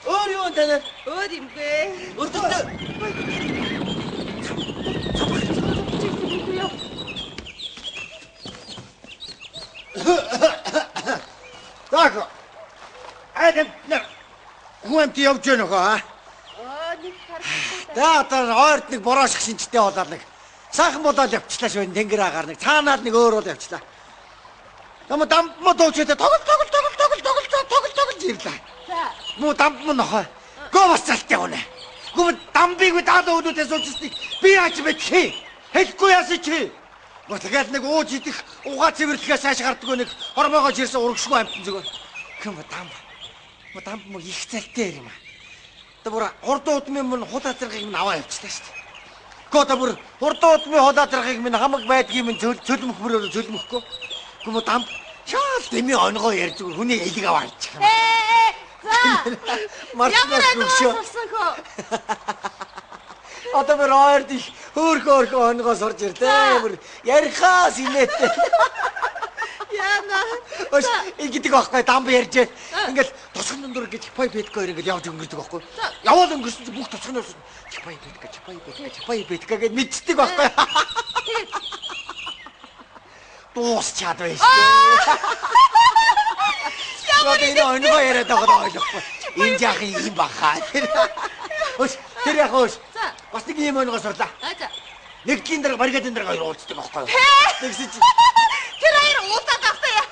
Өөр юу танаа? Өөр юмгүй. Өртөндөө. Так. Айдэн хүмт явж гэнэ хөө аа. Нэг харахгүй. Та ойрд нэг бороош шинжтэй болоод нэг сайхан болоод явчлаа шүү. Тэнгэр агаар нэг цаанаад нэг өөр бол явчлаа. Тому дамп мо доочтой тоглол ирлээ. За. Мо дамп мо нохоо. Говас цалтай гонэ. Гүм дамбыг даадаа үүдээс уулзсныг би яаж мэдхий? Хэлэхгүй яасан чи? Мо тэгэл нэг ууж идэх угаа цэвэрлэхээс цааш гардггүй нэг хормоогоо жирсэн урагшгүй амтан зүгээр. Гүм дамп мо их цалтай юм аа. Та бүр хурдан удмын мөн худаа зэргийг минь аваа явчихлаа шүү дээ. Гоо бүр хурдан удмын худаа зэргийг минь хамаг байдгийг минь цөлмөх мөрөөр цөлмөхгүй. Гүм дамп шаал дэмий онгоо ярьж хүний элэг аваа хийчих юм. Ямар шүү. Одоо бүр ойрд их хөөрхөө онгоо сурж ирлээ. Бүр ярихаас инээдтэй. Яна. Ос ингэдэг байхгүй дамб ярьж. Ингээл тосгон дундуур гэж хипай бэдгээр ингээл явж өнгөрдөг байхгүй. Яваад өнгөрсөн чи бүх тосгоноос хипай бэдгээ гэж мэддэг байхгүй. Дуусчаад байж тээ. Ямар энэ онгоо яриад байгаа ойлгохгүй. Энэ жаахан юм бахаа. Ос тэр яг ос. Бас нэг юм онгоо сурлаа. За. Нэгдлийн дараа баригадын дараа хоёр уулздаг байхгүй. Тэгсэн чи Тэр хоёр уулзаад авсан яа.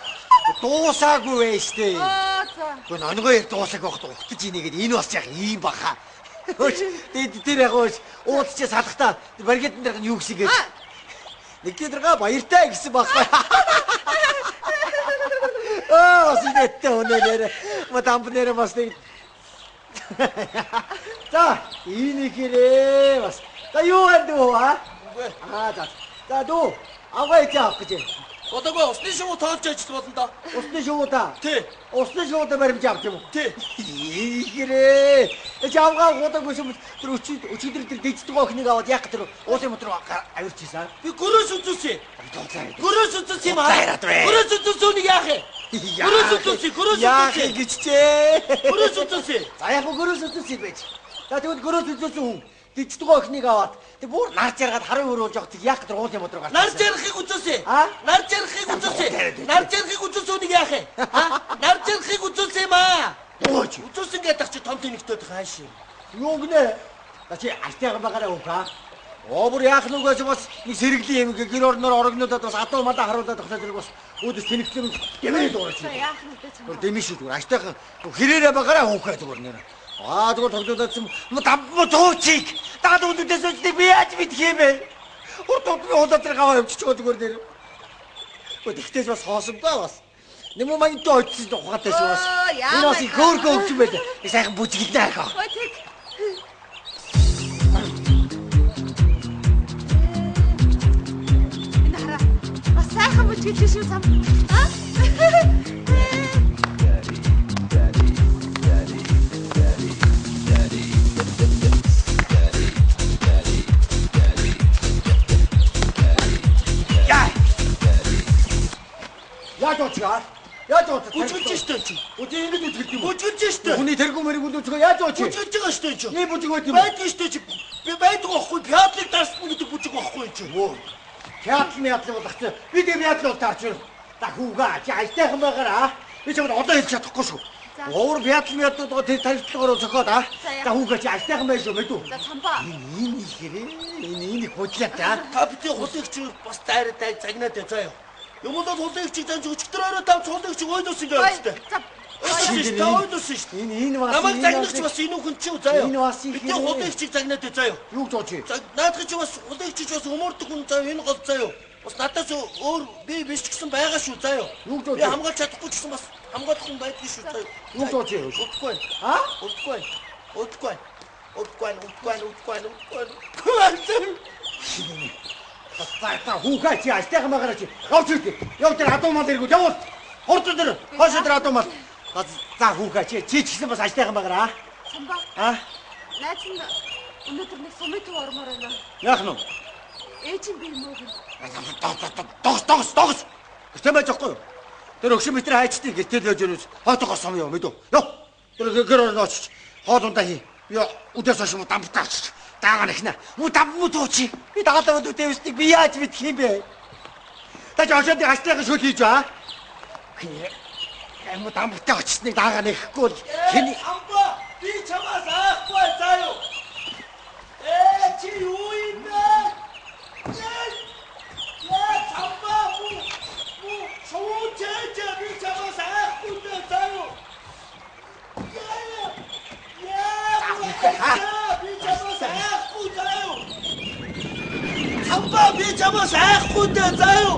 дуусаагүй байж тээ. За. Гүн онгоо яар дуусаагүй багт ухтаж ийнэ гэдэг энэ бас яг ийм баха. Тэр яг уулзчаа салахтаа баригадын дараа юу гэсэн гэж. Нэгдлийн дараа баяртай гэсэн байхгүй. Синэттэй өнөөр мадам нэр бас нэг. За, энэ хэрэг бас. За юу хандив аа? За дүү. Аваа яах гэж. Одоогүй усны шувуу тоолж ажиллах болно да. Усны шувуу да. Тий. Усны шувуу да баримж авч юм уу? Тий. Ихрээ. Жавгаа удаагүй юм. Тэр өчигдөр тэр дэждэг охиныг аваад яах гэж тэр уулын мотор авирч ийсэн. Би гөрөөс үзүүлсэн. Гөрөөс үзүүлсэн юм Гөрөөс аа. үзүүлсэн үнийг яах юм? Гөрөөс үзүүлсэн. Яах гэж чээ. Гөрөөс үзүүлсэн. За яг гөрөөс үзүүлсэн байж. За тэгвэл гөрөөс үзүүлсэн хүн дэждэг охиныг аваад тэг бүр нар жаргаад хараа өрөөлж явах тэг яах гэж уулын мотор гарсан. Нар жарахыг үзүүлсэн. Нар жарахыг үзүүлсэн. Нар жарахыг үзүүлсэн үнийг яах юм? Нар жарахыг үзүүлсэн юм аа. Ууч. Үзүүлсэн гэдэг чи том тэнэгтэй хааш юм. Юу гинэ? Чи альтайхан байгаараа ууха. Бүр яах нүгээс бас нэг сэргэлийн юм гэр орноор орогнуудад бас адуу малаа харуулдаг тохиолдол зэрэг бас өөдөөс тэнэгтэй дэмэрээ дуурайч. Яах нь бэ? Бүр дэмий шүү зүгээр. Альтайхан хэрээрээ байгаараа уухаа зүгээр нэр. Зүгээр тогтоодсон дамп зуучиг. Даад үүдээс үстэй би яаж мэдх юм бэ? Хурд удаа тэр гаваа явчихгүй зүгээр нэр. Тэгтээс бас хоосомдоо бас. Нэмүү маянтай очсон ухаатай шүү бас. Энэ бас их хөөрхөө өгч юм байлаа. Сайхан бүжгэлнэ ахаа. Сайхан бүжгэлж шүү сам. Яаж уучгаа? Яаж уучих? Бүжгэлж штэ чи. Үгүй ингэж үжгэлж юм. Бүжгэлж штэ. Хүний тэргүү мэрэг үлдчихөө яаж уучих? Бүжгэлж байгаа штэ чи. Nee бүжиг байт юм. Байдаг штэ чи. Би байдаг байхгүй. Пяатлыг дарсан гэдэг бүжиг байхгүй чи. Пятл бол ахчих. Би тийм пятл таарч байна. За хүүгээ чи альтайхан байгаараа. Би чамд одоо хэлж чадахгүй шүү. Уур пятлууд тэр тархитлагаар зөхөөд аа. За хүүгээ чи альтайхан байж шүү мэдүү. За цамбаа. Энэ ихэрээ. Энэ хөдлөө та. Та бидний хулигч бас дайртай загнаад яа заа юу. Юм бол хулигчийг данж өчтөр орой тавч хулигч ойдос ингэ явчихтай. За. Ойдос шүү. Энэ бас намайг загнагч бас энэ хүн чи заа юу. Энэ бас их. бидний хулигчийг загнаад заа юу. Юу ч ууч. За наадах чи бас хулигч бас өмөрдөг хүн заа энэ гол заа юу. Бас надаас өөр би биш ч гэсэн байгаа шүү заа юу. Юу ч ууч. Би хамгаалж чадахгүй ч гэсэн бас хамгаалах хүн байдгийг шүү заа юу. Юу ч ууч. Удахгүй. Аа? Удахгүй. Та хүүгээ чи альтайхан байгаараа чи. Явж ирдэ. Яв тэр адуу мал иргүү явуул. Хурд тэр. Хойш тэр адуу мал. За хүүгээ чи ч гэсэн бас альтайхан байгаараа. Цамбаа. Найз нь өнөөдөр нэг сумит ормоор байна. Яах нь? Ээж юм би юм уу? Тогс. Гэтэл байжахгүй юу? Тэр өгшин метр хайчдгийг гэртэл лөөж өнөс хоотогоо сум яа мэдүү. Йоо. Гэр орооч. Хоолундаа хий. Би өдөөс хойш дамптаа авчиж. Даагаар ихнэ. Дампмуу тууч. Би дагалдаад үдээвснийг би яаж мэдх юм бэ? Таж очоод хастайхан шүл хийж ба. Ему дамптаа очсныг даагаар нэхгүй бол хэний Самба би чамаас аахгүй заяа. Чи юу юм бэ? Я самба шууч би чамаас аахгүй заяа. Самба би чамаас айхгүй дээ заяа.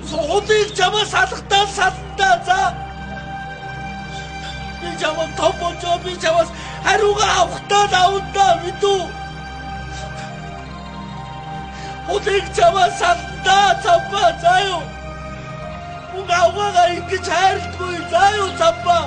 Суудыг чамаас салгатаа салдаа за. Би чамаас томбочоо би чамаас хариугаа авахтаа давтаа мэдүү. Суудыг чамаас салдаа самба заяа. Угааваа ингэж хайрдаггүй заяа самба.